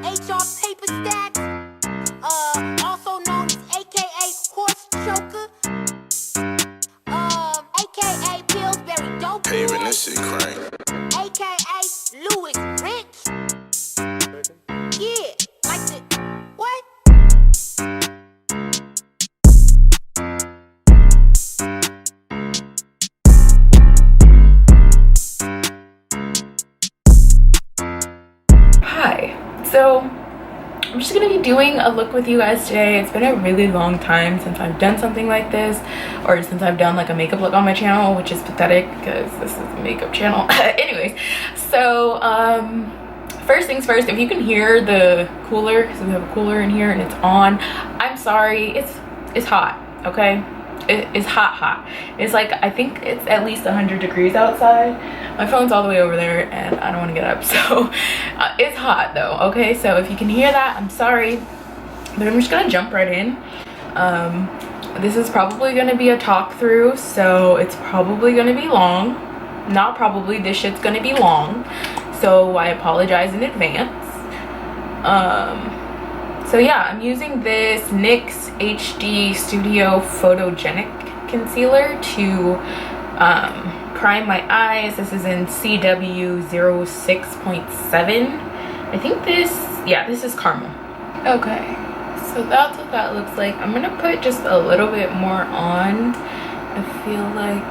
HR paper stacks, also known as AKA horse choker, AKA Pillsbury dope, Hey, even this shit crank. AKA Louis Rich. Yeah, like the what? Hi, so I'm just gonna be doing a look with you guys today. It's been a really long time since I've done something like this, or since I've done like a makeup look on my channel, which is pathetic because this is a makeup channel. Anyways, so first things first, if you can hear the cooler, because we have a cooler in here and it's on, I'm sorry. It's hot, okay? It's hot. It's like, I think it's at least 100 degrees outside. My phone's all the way over there and I don't want to get up, so it's hot though, okay? So if you can hear that, I'm sorry, but I'm just gonna jump right in. This is probably gonna be a talk through, so it's probably gonna be long. Not probably, this shit's gonna be long, so I apologize in advance. So yeah, I'm using this NYX HD Studio Photogenic Concealer to prime my eyes. This is in CW06.7. I think this is caramel. Okay, so that's what that looks like. I'm gonna put just a little bit more on. I feel like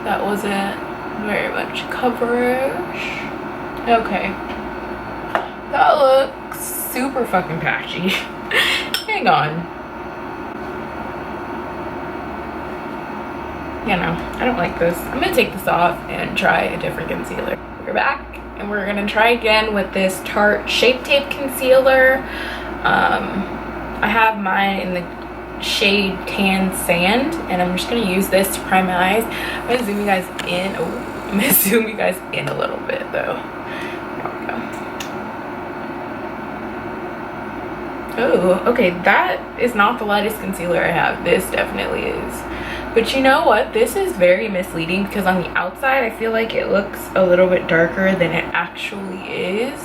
that wasn't very much coverage. Okay, that looks super fucking patchy. Hang on. You know, I don't like this. I'm gonna take this off and try a different concealer. We're back and we're gonna try again with this Tarte Shape Tape concealer. I have mine in the shade Tan Sand, and I'm just gonna use this to prime my eyes. I'm gonna zoom you guys in. Oh, I'm gonna zoom you guys in a little bit though. Oh, okay, that is not the lightest concealer I have. This definitely is. But you know what? This is very misleading because on the outside, I feel like it looks a little bit darker than it actually is.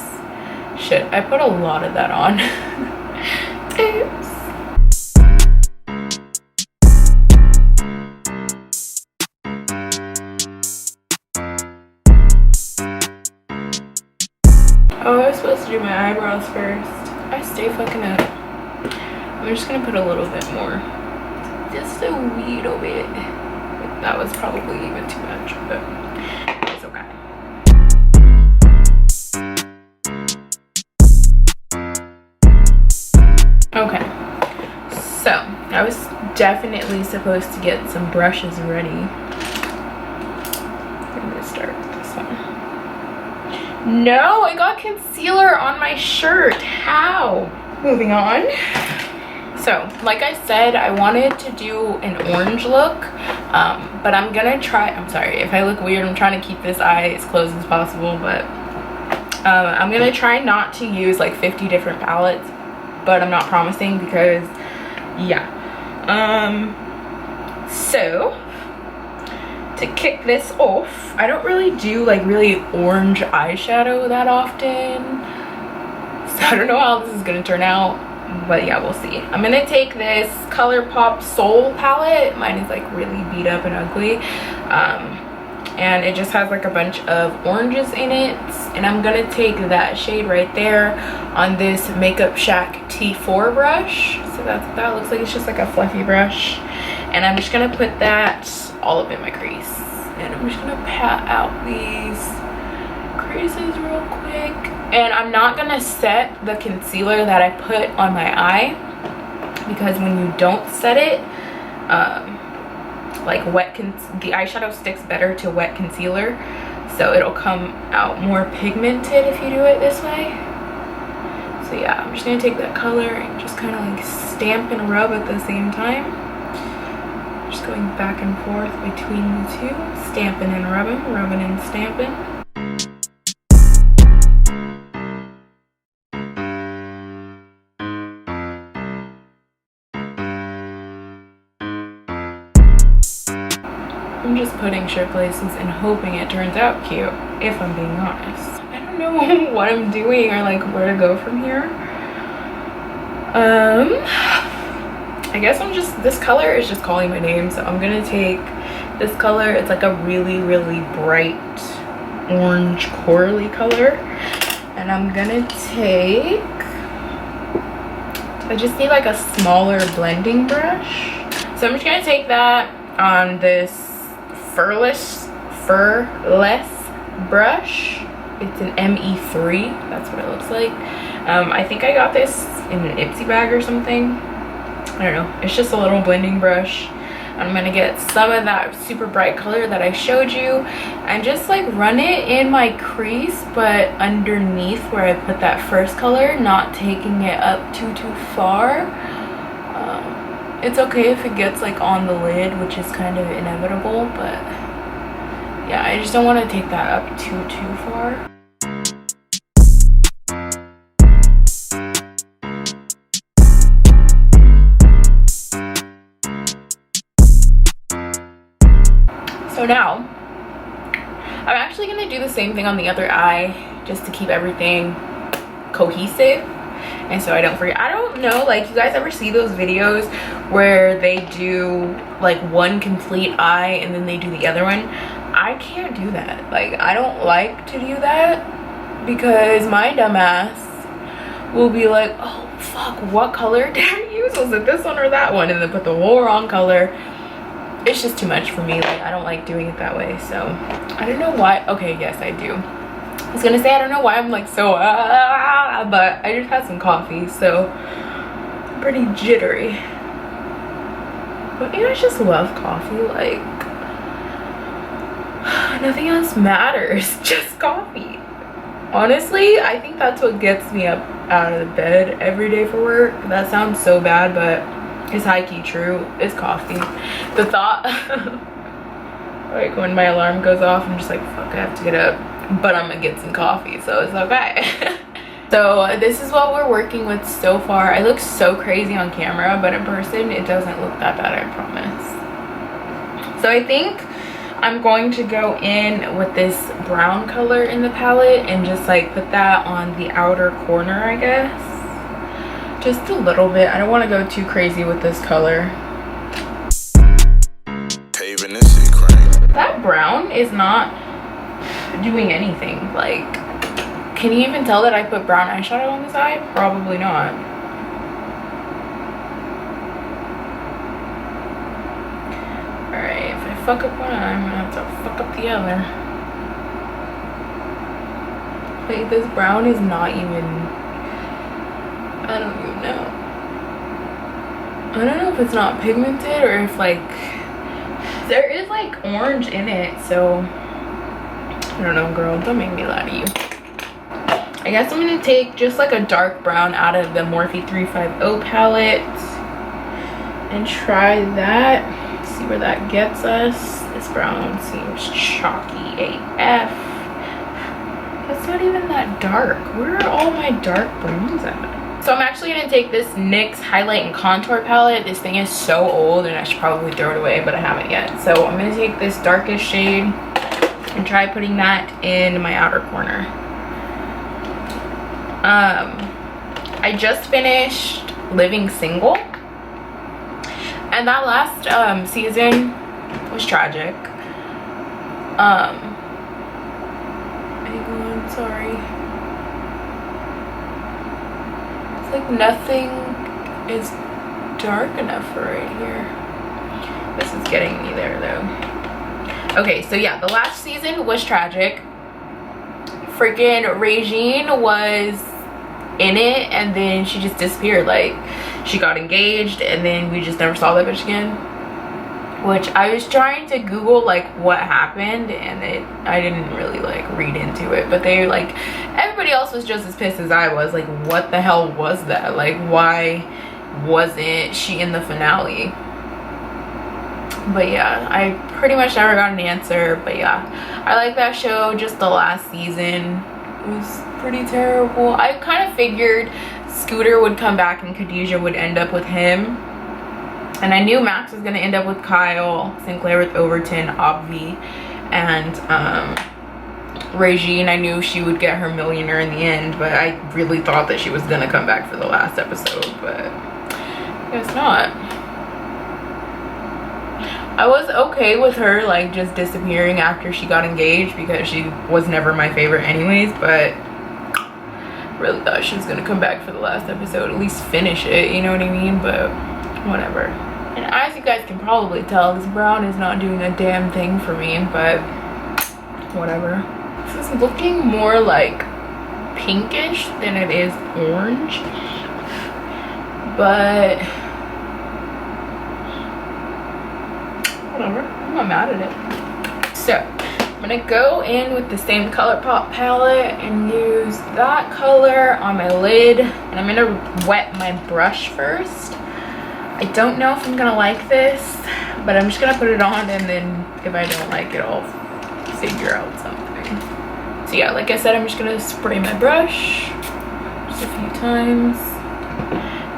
Shit, I put a lot of that on. Oops. Oh, I was supposed to do my eyebrows first. I stay fucking up. I'm just gonna put a little bit more. Just a wee little bit. That was probably even too much, but it's okay. Okay, so I was definitely supposed to get some brushes ready. I'm gonna start with this one. No, I got concealer on my shirt. How? Moving on. So, like I said, I wanted to do an orange look, but I'm gonna try. I'm sorry if I look weird. I'm trying to keep this eye as closed as possible, but I'm gonna try not to use like 50 different palettes, but I'm not promising because, yeah. So to kick this off, I don't really do like really orange eyeshadow that often, so I don't know how this is gonna turn out, but yeah, we'll see. I'm gonna take this ColourPop Soul palette. Mine is like really beat up and ugly, and it just has like a bunch of oranges in it, and I'm gonna take that shade right there on this Makeup Shack T4 brush. So that's what that looks like. It's just like a fluffy brush, and I'm just gonna put that all up in my crease, and I'm just gonna pat out these creases real quick. And I'm not gonna set the concealer that I put on my eye, because when you don't set it, like the eyeshadow sticks better to wet concealer, so it'll come out more pigmented if you do it this way. So yeah, I'm just gonna take that color and just kind of like stamp and rub at the same time. Just going back and forth between the two, stamping and rubbing, rubbing and stamping. I'm just putting shit places and hoping it turns out cute, if I'm being honest. I don't know what I'm doing or like where to go from here. I guess I'm just, this color is just calling my name, so I'm gonna take this color. It's like a really bright orange corally color, and I'm gonna take, I just need like a smaller blending brush, so I'm just gonna take that on this furless brush. It's an ME3, that's what it looks like. I think I got this in an Ipsy bag or something. I don't know, it's just a little blending brush. I'm gonna get some of that super bright color that I showed you and just like run it in my crease, but underneath where I put that first color, not taking it up too far. It's okay if it gets like on the lid, which is kind of inevitable, but yeah, I just don't want to take that up too far. So now, I'm actually going to do the same thing on the other eye just to keep everything cohesive and so I don't forget. I don't know, like, you guys ever see those videos where they do like one complete eye and then they do the other one? I can't do that. Like, I don't like to do that because my dumbass will be like, oh fuck, what color did I use? Was it this one or that one? And then put the whole wrong color. It's just too much for me. Like, I don't like doing it that way, so I don't know why. Okay, yes, I do. I was gonna say I don't know why I'm like so but I just had some coffee, so I'm pretty jittery. But you guys just love coffee, like nothing else matters, just coffee. Honestly, I think that's what gets me up out of the bed every day for work. That sounds so bad, but it's high-key true. It's coffee. The thought like when my alarm goes off, I'm just like, fuck, I have to get up, but I'm gonna get some coffee, so it's okay. So this is what we're working with so far. I look so crazy on camera, but in person it doesn't look that bad, I promise. So I think I'm going to go in with this brown color in the palette and just like put that on the outer corner, I guess. Just a little bit. I don't want to go too crazy with this color. Paving this shit crazy. That brown is not doing anything. Like, can you even tell that I put brown eyeshadow on this eye? Probably not. Alright, if I fuck up one eye, I'm gonna have to fuck up the other. Like, this brown is not even... I don't even know. I don't know if it's not pigmented or if like there is like orange in it, so I don't know, girl, don't make me lie to you. I guess I'm gonna take just like a dark brown out of the Morphe 350 palette and try that, see where that gets us. This brown seems chalky AF. That's not even that dark. Where are all my dark browns at? So I'm actually going to take this NYX highlight and contour palette. This thing is so old and I should probably throw it away, but I haven't yet. So I'm going to take this darkest shade and try putting that in my outer corner. I just finished Living Single, and that last season was tragic. Hang on, sorry. Like nothing is dark enough for right here. This is getting me there though. Okay, so yeah, the last season was tragic. Freaking Regine was in it and then she just disappeared. Like, she got engaged and then we just never saw that bitch again. Which I was trying to Google like what happened and I didn't really like read into it, but they like, everybody else was just as pissed as I was. Like, what the hell was that? Like, why wasn't she in the finale? But yeah, I pretty much never got an answer. But yeah, I like that show. Just the last season was pretty terrible. I kind of figured Scooter would come back and Khadijah would end up with him. And I knew Max was going to end up with Kyle, Sinclair with Overton, Obvi, and Regine, I knew she would get her millionaire in the end, but I really thought that she was gonna come back for the last episode, but I guess not. I was okay with her like just disappearing after she got engaged because she was never my favorite anyways, but I really thought she was gonna come back for the last episode, at least finish it, you know what I mean? But whatever. And as you guys can probably tell, this brown is not doing a damn thing for me, but whatever. This is looking more like pinkish than it is orange, but whatever, I'm not mad at it. So I'm gonna go in with the same ColourPop palette and use that color on my lid, and I'm gonna wet my brush first. I don't know if I'm gonna like this, but I'm just gonna put it on, and then if I don't like it, I'll figure out something. So yeah, like I said, I'm just gonna spray my brush just a few times,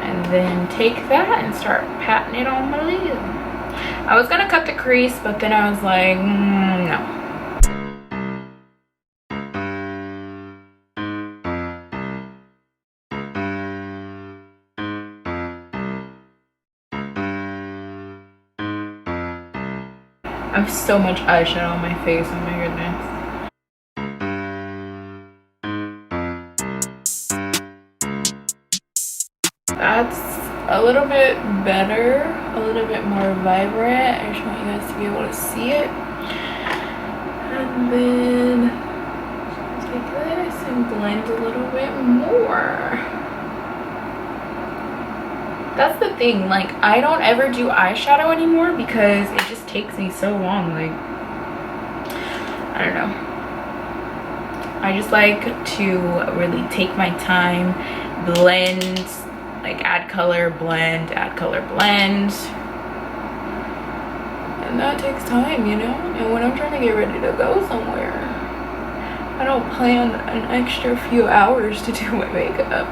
and then take that and start patting it on my lid. I was gonna cut the crease, but then I was like, no. I have so much eyeshadow on my face, oh my goodness. That's a little bit better, a little bit more vibrant. I just want you guys to be able to see it. And then take this and blend a little bit more. That's the thing, like I don't ever do eyeshadow anymore because it just takes me so long. Like, I don't know. I just like to really take my time, blend, like add color, blend, add color, blend. And that takes time, you know? And when I'm trying to get ready to go somewhere, I don't plan an extra few hours to do my makeup.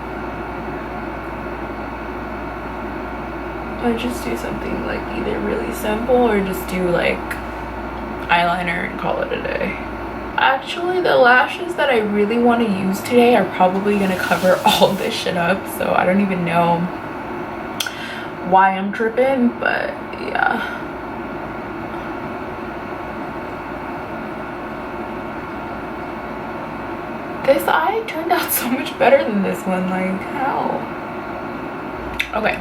I just do something like either really simple or just do like eyeliner and call it a day. Actually, the lashes that I really want to use today are probably going to cover all this shit up, so I don't even know why I'm tripping, but yeah. This eye turned out so much better than this one, like how? Okay.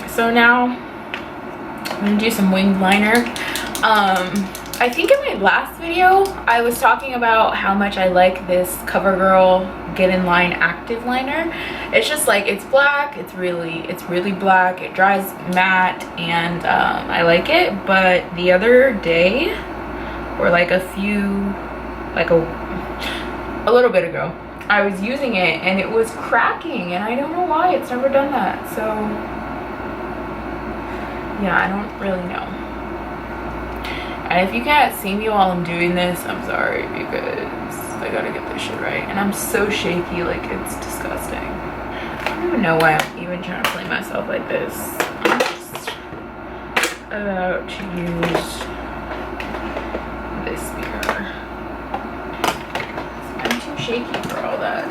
So now I'm gonna do some winged liner. I think in my last video I was talking about how much I like this CoverGirl Get In Line Active Liner. It's just like, it's black, it's really black, it dries matte, and I like it. But the other day, or like a little bit ago, I was using it and it was cracking, and I don't know why. It's never done that. So yeah, I don't really know. And if you can't see me while I'm doing this, I'm sorry, because I gotta get this shit right. And I'm so shaky, like it's disgusting. I don't even know why I'm even trying to play myself like this. I'm just about to use this mirror. I'm too shaky for all that.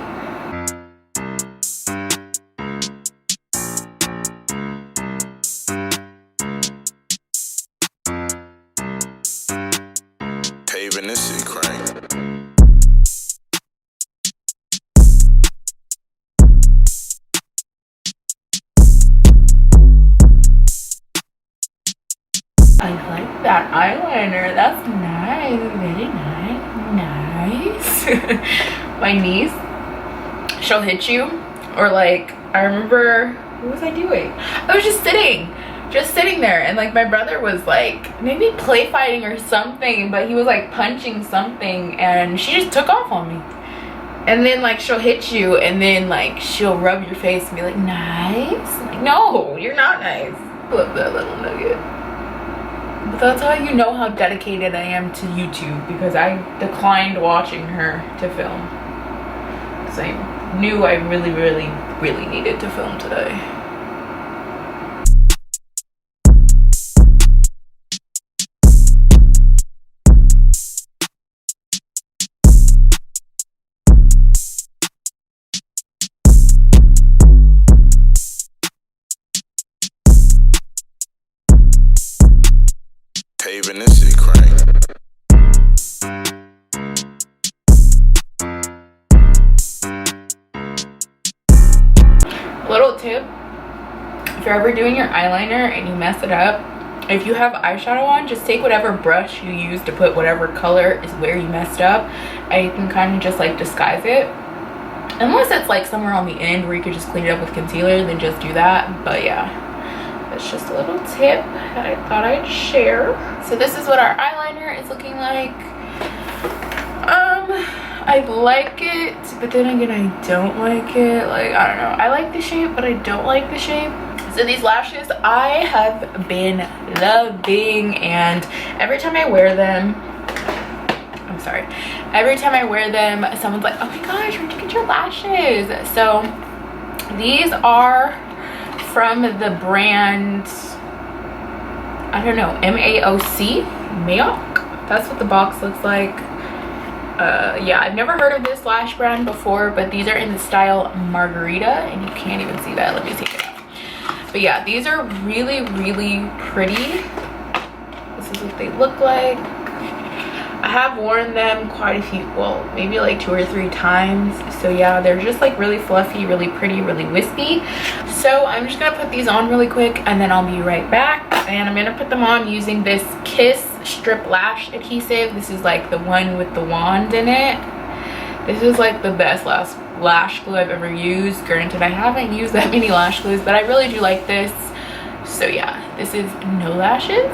Paving this shit crank. I like that eyeliner. That's nice. Very nice. My niece, she'll hit you, or like, I remember, what was I doing? I was just sitting there, and like my brother was like maybe play fighting or something, but he was like punching something, and she just took off on me. And then like she'll hit you, and then like she'll rub your face and be like, nice. Like, no, you're not nice. Love that little nugget. But that's how you know how dedicated I am to YouTube, because I declined watching her to film because I knew I really needed to film today. Paving this shit crank. Little tip, if you're ever doing your eyeliner and you mess it up, if you have eyeshadow on, just take whatever brush you use to put whatever color is where you messed up, and you can kind of just like disguise it. Unless it's like somewhere on the end where you could just clean it up with concealer, then just do that. But yeah, that's just a little tip that I thought I'd share. So this is what our eyeliner is looking like. I like it, but then again I don't like it. Like, I don't know, I like the shape, but I don't like the shape. So these lashes I have been loving, and every time I wear them, I'm sorry, every time I wear them, someone's like, oh my gosh, where'd you get your lashes? So these are from the brand, I don't know, MAOC, Mayoc. That's what the box looks like. Yeah, I've never heard of this lash brand before, but these are in the style Margarita, and you can't even see that. Let me take it out. But yeah, these are really, really pretty. This is what they look like. I have worn them quite a few, well, maybe like 2 or 3 times. So yeah, they're just like really fluffy, really pretty, really wispy. So I'm just gonna put these on really quick, and then I'll be right back. And I'm gonna put them on using this Kiss Strip Lash Adhesive. This is like the one with the wand in it. This is like the best lash glue I've ever used. Granted, I haven't used that many lash glues, but I really do like this. So yeah, this is no lashes.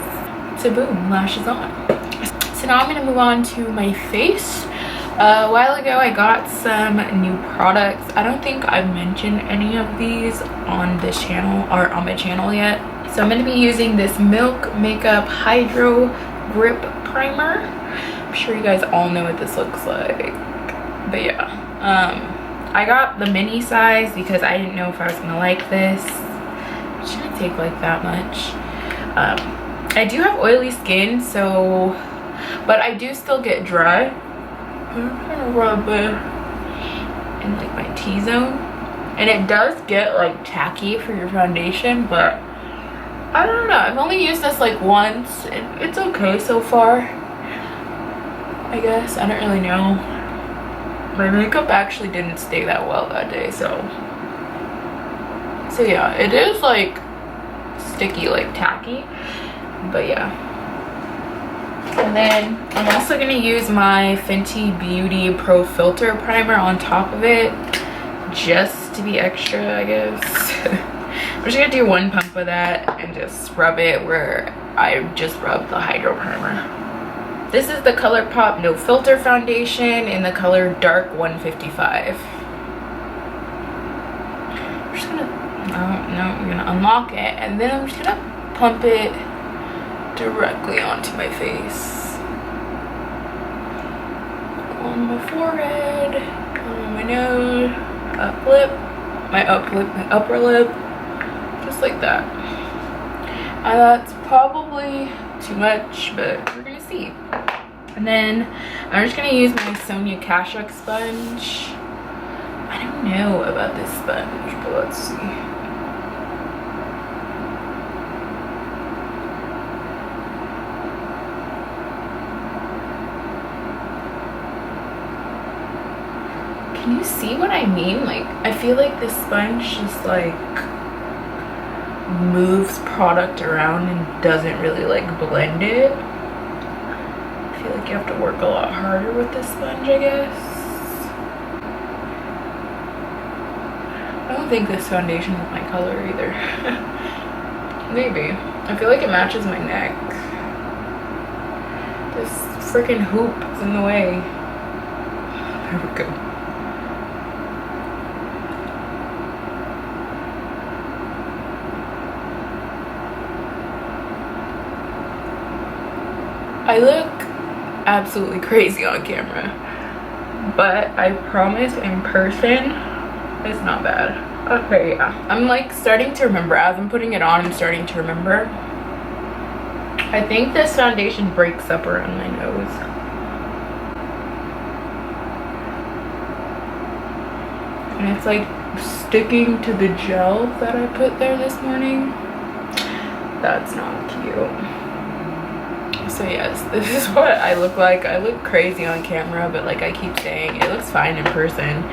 So boom, lashes on. So now I'm going to move on to my face. A while ago I got some new products. I don't think I've mentioned any of these on this channel or on my channel yet. So I'm going to be using this Milk Makeup Hydro Grip Primer. I'm sure you guys all know what this looks like. But yeah, I got the mini size because I didn't know if I was going to like this. It shouldn't take like that much. I do have oily skin, so, but I do still get dry. I'm gonna rub it in like my T-zone, and it does get like tacky for your foundation, but I don't know, I've only used this like once and it's okay so far, I guess. I don't really know. My makeup actually didn't stay that well that day, so yeah, it is like sticky, like tacky, but yeah. And then I'm also going to use my Fenty Beauty Pro Filter Primer on top of it, just to be extra, I guess. I'm just going to do 1 pump of that and just rub it where I just rubbed the Hydro Primer. This is the ColourPop No Filter Foundation in the color Dark 155. I'm just going to, I'm going to unlock it, and then I'm just going to pump it directly onto my face, on my forehead, on my nose, my upper lip, just like that. And that's probably too much, but we're gonna see. And then I'm just gonna use my Sonia Kashuk sponge. I don't know about this sponge, but let's see. Can you see what I mean? Like, I feel like this sponge just like moves product around and doesn't really like blend it. I feel like you have to work a lot harder with this sponge, I guess. I don't think this foundation is my color either. Maybe. I feel like it matches my neck. This freaking hoop is in the way. There we go. I look absolutely crazy on camera, but I promise in person it's not bad. Okay, yeah, I'm like starting to remember. As I'm putting it on, I'm starting to remember. I think this foundation breaks up around my nose. And it's like sticking to the gel that I put there this morning. That's not cute. So yes, this is what I look like. I look crazy on camera, but like I keep saying, it looks fine in person.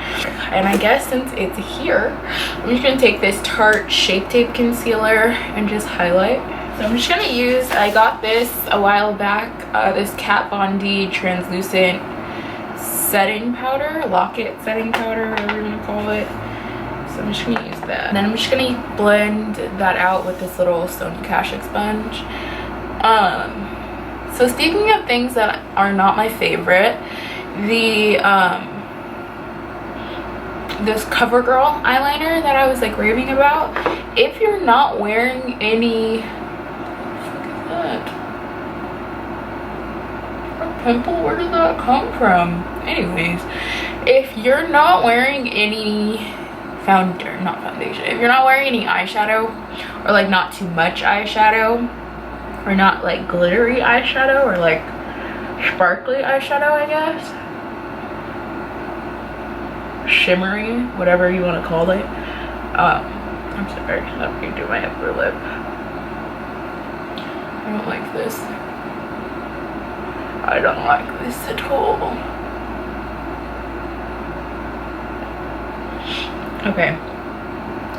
And I guess since it's here, I'm just gonna take this Tarte Shape Tape Concealer and just highlight. So I'm just gonna use, I got this a while back, this Kat Von D translucent setting powder, locket setting powder, whatever you wanna call it. So I'm just gonna use that. And then I'm just gonna blend that out with this little Sony Kashuk sponge. So speaking of things that are not my favorite, the this CoverGirl eyeliner that I was like raving about, if you're not wearing any, look at that, a pimple, where did that come from? Anyways, if you're not wearing any not foundation, if you're not wearing any eyeshadow, or like not too much eyeshadow, or not like glittery eyeshadow, or like sparkly eyeshadow, I guess, shimmery, whatever you want to call it. I'm sorry, let me do my upper lip. I don't like this. I don't like this at all. Okay,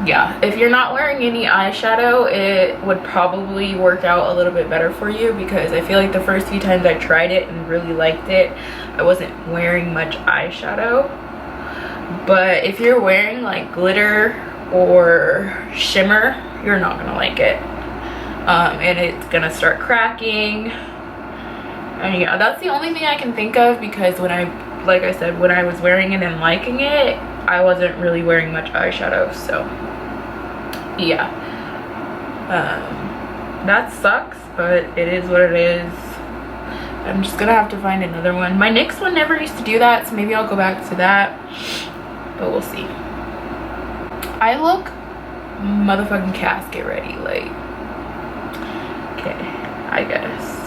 yeah, if you're not wearing any eyeshadow, it would probably work out a little bit better for you, because I feel like the first few times I tried it and really liked it, I wasn't wearing much eyeshadow. But if you're wearing like glitter or shimmer, you're not gonna like it, and it's gonna start cracking. And yeah, that's the only thing I can think of, because when like I said, when I was wearing it and liking it, I wasn't really wearing much eyeshadow. So yeah, that sucks, but it is what it is. I'm just gonna have to find another one. My NYX one never used to do that, so maybe I'll go back to that, but we'll see. I look motherfucking casket ready, like, okay, I guess.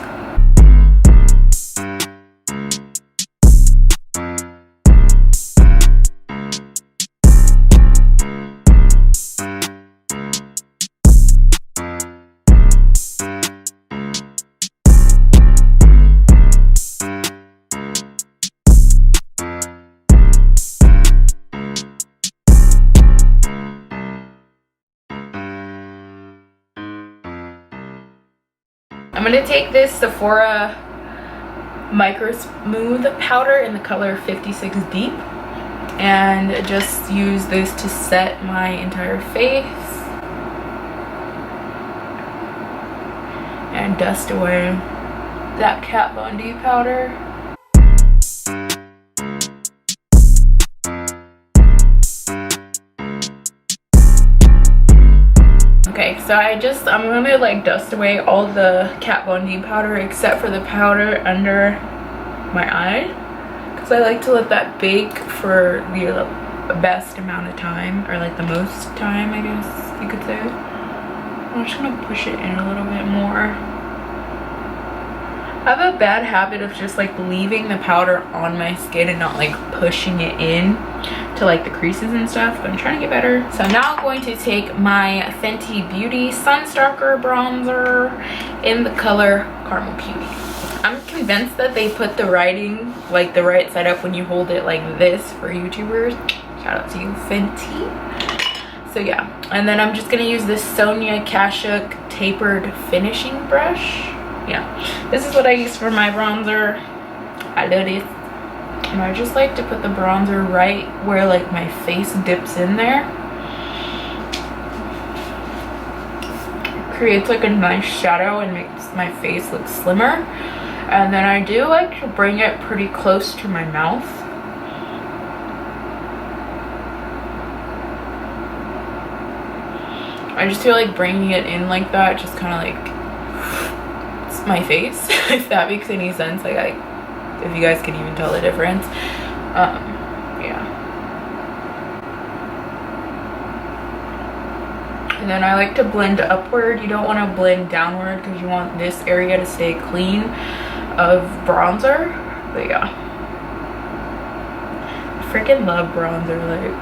I'm gonna take this Sephora Micro Smooth powder in the color 56 Deep and just use this to set my entire face and dust away that Kat Von D powder. Okay, so I'm gonna like dust away all the Kat Von D powder except for the powder under my eye, because I like to let that bake for the best amount of time, or like the most time, I guess you could say. I'm just gonna push it in a little bit more. I have a bad habit of just like leaving the powder on my skin and not like pushing it in to like the creases and stuff, but I'm trying to get better. So now I'm going to take my Fenty Beauty Sunstalker bronzer in the color Caramel Beauty. I'm convinced that they put the writing like the right side up when you hold it like this for YouTubers. Shout out to you, Fenty. So yeah, and then I'm just gonna use this Sonia Kashuk tapered finishing brush. Yeah, this is what I use for my bronzer. I love this. And I just like to put the bronzer right where like my face dips in there. It creates like a nice shadow and makes my face look slimmer. And then I do like to bring it pretty close to my mouth. I just feel like bringing it in like that just kind of like my face, if that makes any sense. Like if you guys can even tell the difference. Yeah. And then I like to blend upward. You don't want to blend downward because you want this area to stay clean of bronzer. But yeah, I freaking love bronzer, like.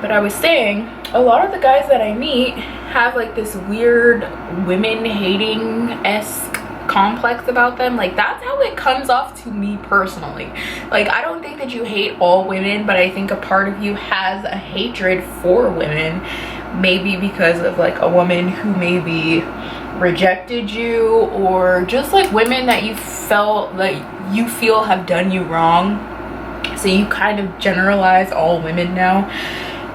But I was saying, a lot of the guys that I meet have like this weird women hating-esque complex about them. Like, that's how it comes off to me personally. Like, I don't think that you hate all women, but I think a part of you has a hatred for women, maybe because of like a woman who maybe rejected you, or just like women that you felt like you feel have done you wrong. So you kind of generalize all women now,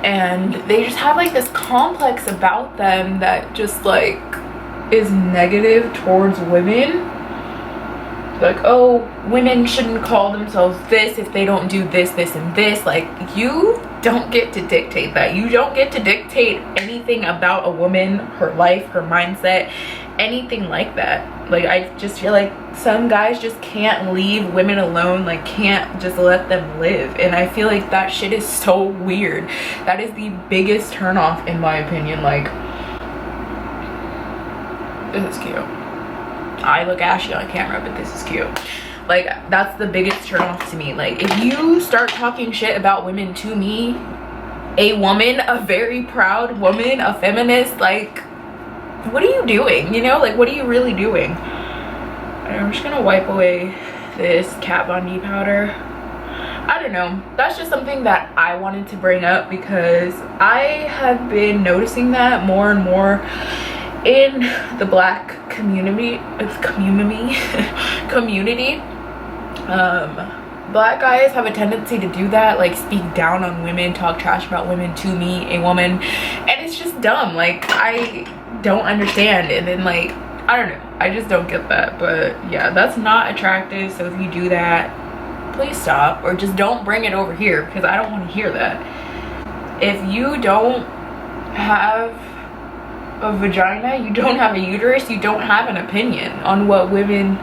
and they just have like this complex about them that just like is negative towards women. Like, oh, women shouldn't call themselves this if they don't do this, this, and this. Like, you don't get to dictate that. You don't get to dictate anything about a woman, her life, her mindset, anything like that. Like, I just feel like some guys just can't leave women alone, like can't just let them live. And I feel like that shit is so weird. That is the biggest turnoff in my opinion. Like, this is cute. I look ashy on camera, but this is cute. Like, that's the biggest turn off to me. Like, if you start talking shit about women to me, a woman, a very proud woman, a feminist, like, what are you doing? You know, like, what are you really doing? I'm just gonna wipe away this Kat Von D powder. I don't know, that's just something that I wanted to bring up because I have been noticing that more and more in the black community. Black guys have a tendency to do that, like speak down on women, talk trash about women to me, a woman, and it's just dumb. Like, I don't understand. And then, like, I don't know, I just don't get that. But yeah, that's not attractive. So if you do that, please stop, or just don't bring it over here, because I don't want to hear that. If you don't have a vagina, you don't have a uterus, you don't have an opinion on what women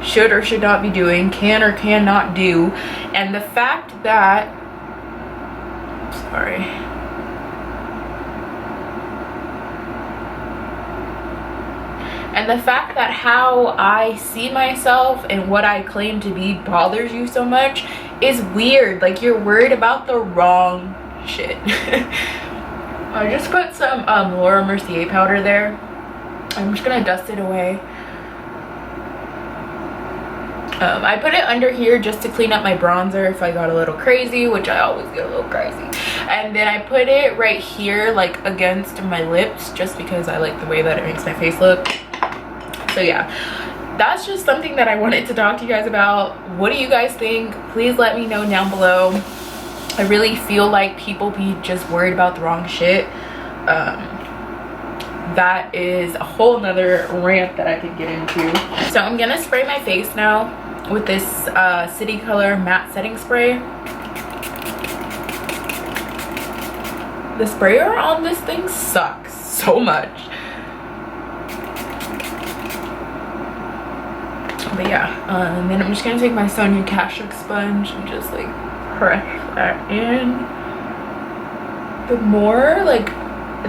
should or should not be doing, can or cannot do. And the fact that, sorry, and the fact that how I see myself and what I claim to be bothers you so much is weird. Like, you're worried about the wrong shit. I just put some Laura Mercier powder there. I'm just gonna dust it away. I put it under here just to clean up my bronzer if I got a little crazy, which I always get a little crazy. And then I put it right here, like against my lips, just because I like the way that it makes my face look. So yeah, that's just something that I wanted to talk to you guys about. What do you guys think? Please let me know down below. I really feel like people be just worried about the wrong shit. That is a whole nother rant that I could get into. So I'm gonna spray my face now with this City Color matte setting spray. The sprayer on this thing sucks so much. But yeah, and then I'm just gonna take my Sonia Kashuk sponge and just like press that in. The more like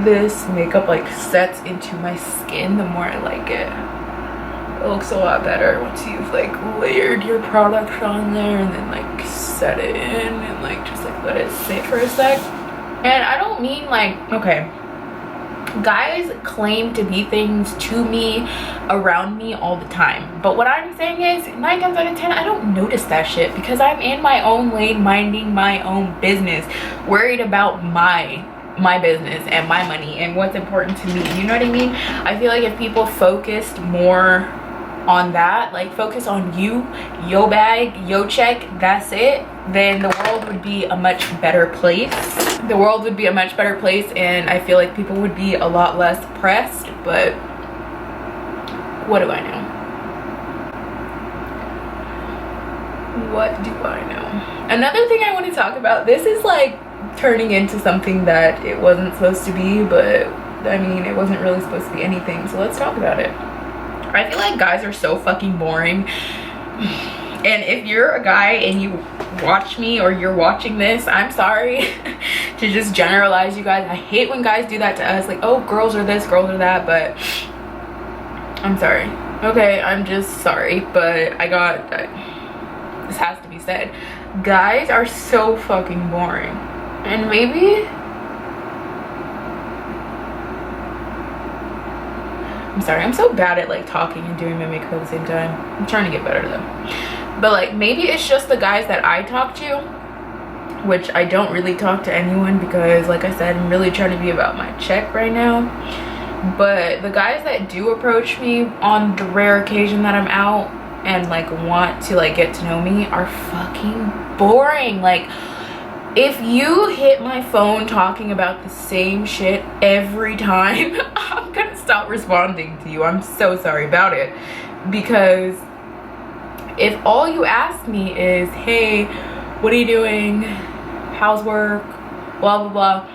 this makeup like sets into my skin, the more I like it. It looks a lot better once you've like layered your products on there and then like set it in and like just like let it sit for a sec. And I don't mean like, okay, guys claim to be things to me, around me all the time, but what I'm saying is 9 times out of 10 I don't notice that shit because I'm in my own lane, minding my own business, worried about my business and my money and what's important to me. You know what I mean? I feel like if people focused more on that, like focus on you, yo bag, yo check, that's it, then the world would be a much better place. The world would be a much better place, and I feel like people would be a lot less pressed. But what do I know? What do I know? Another thing I want to talk about, this is like turning into something that it wasn't supposed to be, but I mean, it wasn't really supposed to be anything, so let's talk about it. I feel like guys are so fucking boring. And if you're a guy and you watch me or you're watching this, I'm sorry to just generalize you guys. I hate when guys do that to us, like, oh, girls are this, girls are that, but I'm sorry. Okay, I'm just sorry, but I got, this has to be said. Guys are so fucking boring. And maybe I'm sorry, I'm so bad at like talking and doing my makeup at the same time. I'm trying to get better though. But like maybe it's just the guys that I talk to, which I don't really talk to anyone because like I said, I'm really trying to be about my check right now. But the guys that do approach me on the rare occasion that I'm out and like want to like get to know me are fucking boring. Like if you hit my phone talking about the same shit every time, I'm gonna stop responding to you. I'm so sorry about it. Because if all you ask me is, hey, what are you doing? How's work? Blah, blah, blah.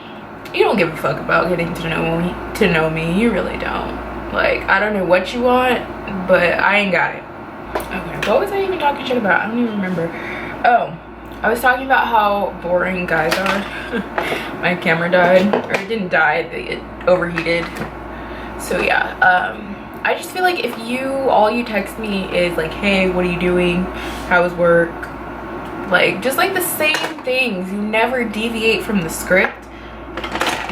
You don't give a fuck about getting to know me. You really don't. Like, I don't know what you want, but I ain't got it. Okay, what was I even talking shit about? I don't even remember. Oh, I was talking about how boring guys are. My camera died, or it didn't die, it overheated. So yeah, I just feel like if all you text me is like, hey, what are you doing? How was work? Like, just like the same things. You never deviate from the script.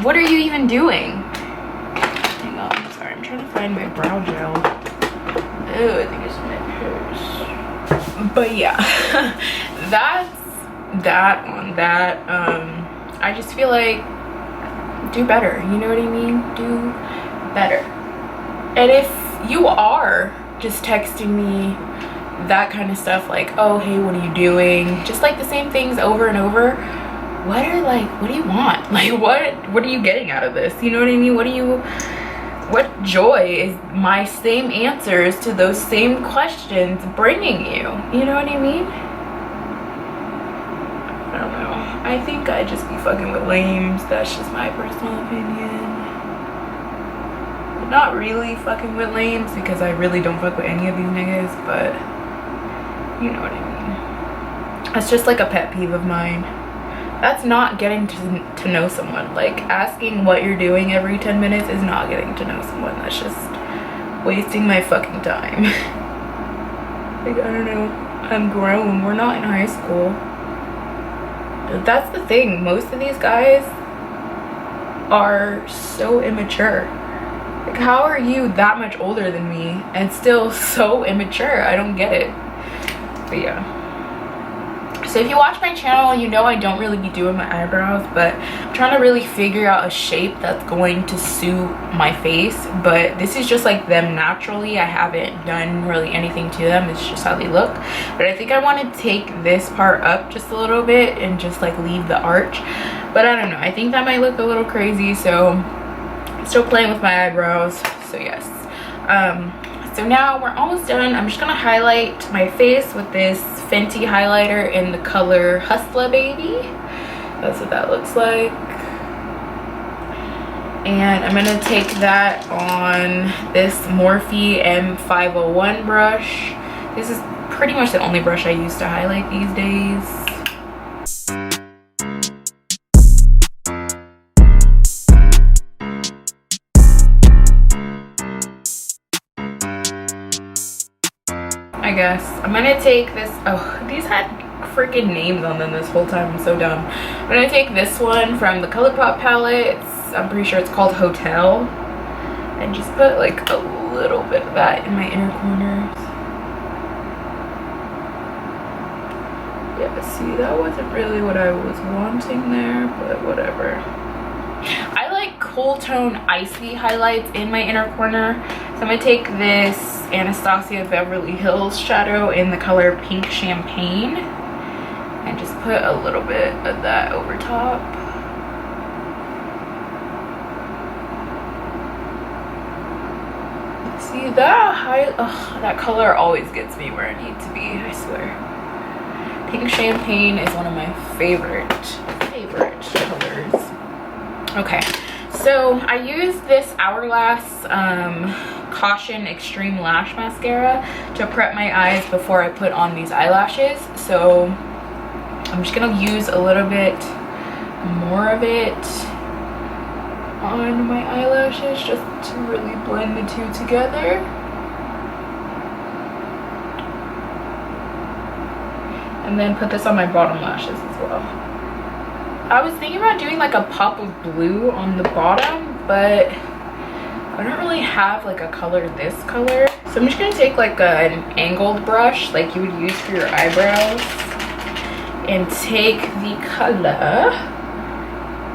What are you even doing? Hang on, I'm sorry, I'm trying to find my brow gel. Oh, I think it's in my purse. But yeah, that's that on that. I just feel like do better, you know what I mean? Do better. And if you are just texting me that kind of stuff, like, oh hey, what are you doing, just like the same things over and over, what do you want? Like what are you getting out of this? You know what I mean? What joy is my same answers to those same questions bringing you? You know what I mean? I don't know. I think I just be fucking with lames. That's just my personal opinion. Not really fucking with lames because I really don't fuck with any of these niggas, but you know what I mean. That's just like a pet peeve of mine. That's not getting to know someone. Like asking what you're doing every 10 minutes is not getting to know someone. That's just wasting my fucking time. Like, I don't know. I'm grown. We're not in high school. That's the thing. Most of these guys are so immature. Like, how are you that much older than me and still so immature? I don't get it. But yeah. So if you watch my channel, you know I don't really be doing my eyebrows, but I'm trying to really figure out a shape that's going to suit my face. But this is just like them naturally. I haven't done really anything to them. It's just how they look. But I think I want to take this part up just a little bit and just like leave the arch. But I don't know. I think that might look a little crazy. So I'm still playing with my eyebrows. So yes. So now we're almost done. I'm just gonna highlight my face with this Fenty highlighter in the color Hustler Baby. That's what that looks like. And I'm gonna take that on this Morphe M501 brush. This is pretty much the only brush I use to highlight these days. I guess I'm gonna take this. Oh, these had freaking names on them this whole time. I'm so dumb. I'm gonna take this one from the ColourPop palette. I'm pretty sure it's called Hotel, and just put like a little bit of that in my inner corners. Yeah, see, that wasn't really what I was wanting there, but whatever. I like cool tone icy highlights in my inner corner, so I'm gonna take this Anastasia Beverly Hills shadow in the color Pink Champagne and just put a little bit of that over top. See that that color always gets me where I need to be, I swear. Pink Champagne is one of my favorite colors. Okay, so I use this Hourglass Caution Extreme Lash Mascara to prep my eyes before I put on these eyelashes. So I'm just gonna use a little bit more of it on my eyelashes just to really blend the two together. And then put this on my bottom lashes as well. I was thinking about doing like a pop of blue on the bottom, but I don't really have like a color this color. So I'm just gonna take like an angled brush like you would use for your eyebrows and take the color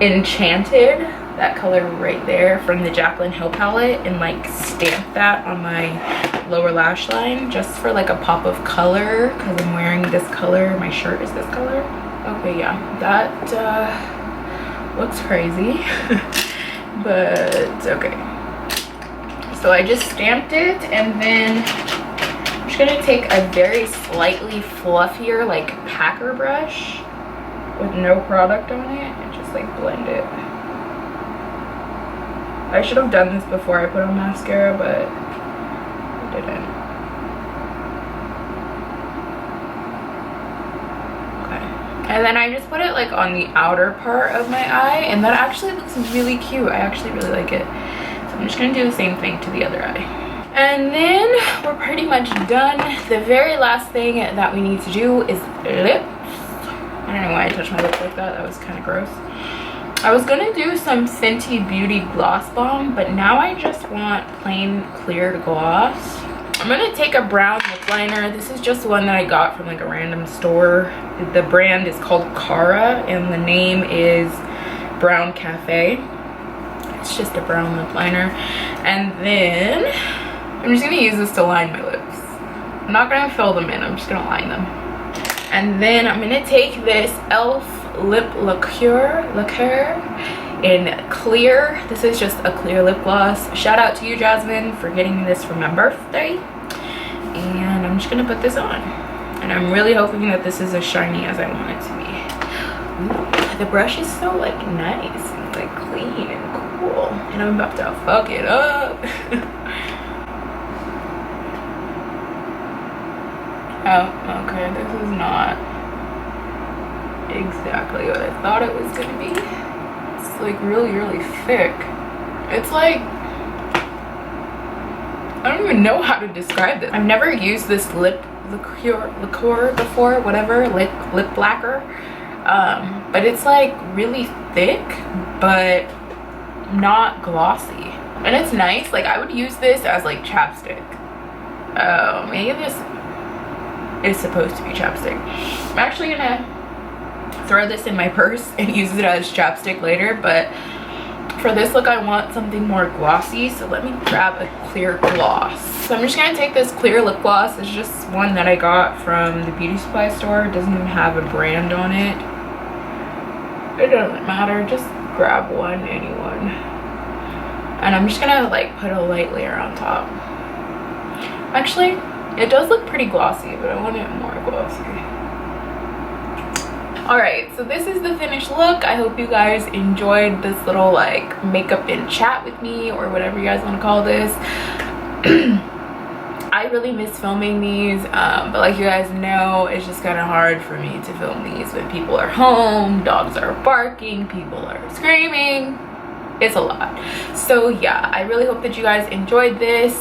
Enchanted, that color right there from the Jaclyn Hill palette, and like stamp that on my lower lash line just for like a pop of color because I'm wearing this color. My shirt is this color. Okay, yeah, that looks crazy. But okay, so I just stamped it, and then I'm just gonna take a very slightly fluffier like packer brush with no product on it and just like blend it. I should have done this before I put on mascara, but I didn't. Okay, and then I just put it like on the outer part of my eye, and that actually looks really cute. I actually really like it. So I'm just gonna do the same thing to the other eye. And then we're pretty much done. The very last thing that we need to do is lips. I don't know why I touched my lips like that. That was kind of gross. I was gonna do some Fenty Beauty Gloss Bomb, but now I just want plain clear gloss. I'm gonna take a brown lip liner. This is just one that I got from like a random store. The brand is called Cara, and the name is Brown Cafe. It's just a brown lip liner. And then I'm just gonna use this to line my lips. I'm not gonna fill them in, I'm just gonna line them. And then I'm gonna take this e.l.f. lip liqueur in clear. This is just a clear lip gloss. Shout out to you, Jasmine, for getting me this for my birthday. And I'm just gonna put this on, and I'm really hoping that this is as shiny as I want it to be. Ooh, the brush is so like nice and like clean and cool, and I'm about to fuck it up. Oh, okay, this is not exactly what I thought it was gonna be. It's like really thick. It's like, I don't even know how to describe this. I've never used this lip liqueur before, whatever, lip lacquer. But it's like really thick, but not glossy. And it's nice. Like I would use this as like chapstick. Oh, maybe this is supposed to be chapstick. I'm actually gonna throw this in my purse and use it as chapstick later, but for this look I want something more glossy, so let me grab a clear gloss. So I'm just gonna take this clear lip gloss. It's just one that I got from the beauty supply store. It doesn't even have a brand on it. It doesn't matter, just grab one, anyone. And I'm just gonna like put a light layer on top. Actually, it does look pretty glossy, but I want it more glossy. Alright, so this is the finished look. I hope you guys enjoyed this little like makeup and chat with me, or whatever you guys want to call this. I really miss filming these, but like you guys know, it's just kind of hard for me to film these when people are home, dogs are barking, people are screaming. It's a lot. So yeah, I really hope that you guys enjoyed this.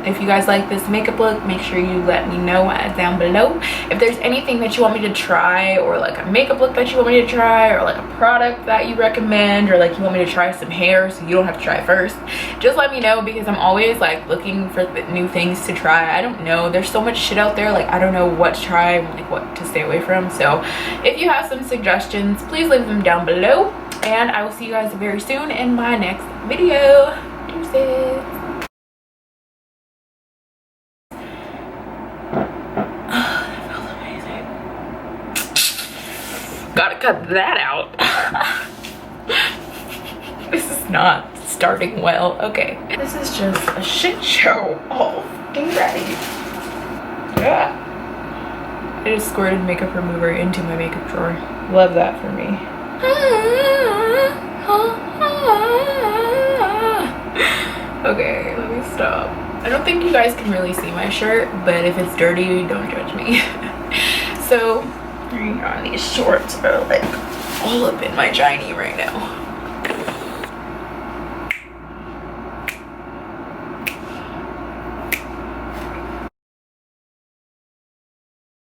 If you guys like this makeup look, make sure you let me know down below. If there's anything that you want me to try, or like a makeup look that you want me to try, or like a product that you recommend, or like you want me to try some hair so you don't have to try first, just let me know, because I'm always like looking for new things to try. I don't know, there's so much shit out there, like I don't know what to try and like what to stay away from. So if you have some suggestions, please leave them down below, and I will see you guys very soon in my next video. Deuces. Gotta cut that out. This is not starting well. Okay, this is just a shit show all fucking ready. Yeah. I just squirted makeup remover into my makeup drawer. Love that for me. Okay, let me stop. I don't think you guys can really see my shirt, but if it's dirty, don't judge me. So, these shorts are like all up in my giny right now.